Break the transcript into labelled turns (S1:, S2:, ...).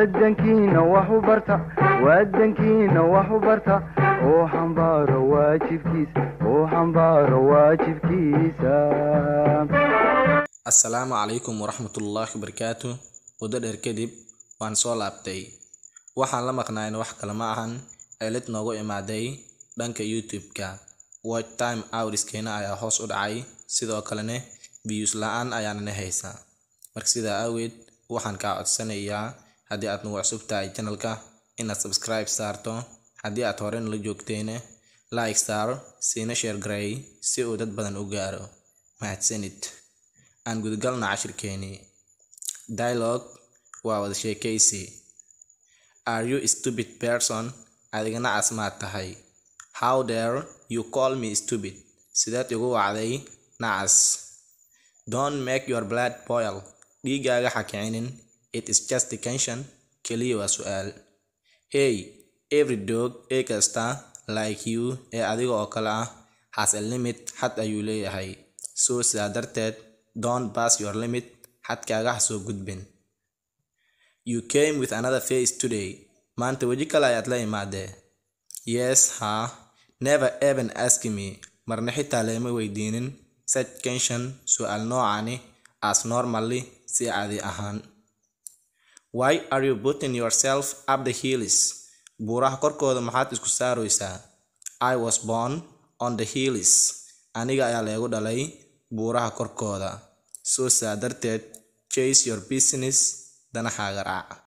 S1: wadankiina wax u barta oo xambaaro waajibkiisa.
S2: Assalaamu calaykum waraxmatullaahi wabarakaatuh. Wada dheer kadib waan soo laabtay. Waxaan la maqnayn wax kale ma ahan eelid noogu imaaday dhanka YouTube-ka. Watch time hours-keena ayaa hoos u dhacay, sidoo kalena views la'aan ayaana haysa. Marka sidaa awgeed waxaan kaa codsanayaa haddii aad nagu cusub tahay channel-ka inaad subscribe saarto, haddii aad hore nala joogtayna like saar, siina share gareey si uu dad badan u gaaro. Mahadsanid. Aan gudagalna cashirkeeni. Dialogue waa wadashekeysi. Are you a stupid person? Adigana asmaad tahay. How dare you call me stupid? Sidaad igu wacday nacas. Don't make your blood boil. Dhiigaaga ha kicinin. It is just a question. Kaliya waa su'aal. Hey, every dog kasta like you ee adiga oo kale ah has a limit. Xad ayuu leeyahay. So sidaa darteed don't pass your limit. Xadkaaga ha soo gudbin. You came with another face today. Maanta waji kale ayaad la imaadee. Yes, never even ask me. Marna xitaa lama weydiinin such question su'aal noocani as normally si caadi ahaan. Why are you putting yourself up the hills? Buuraha korkooda maxaad isku saaraysaa? I was born on the hills. Aniga ayaa lagu dhalay buuraha korkooda. So sidaa darteed chase your business, danahaaga raac.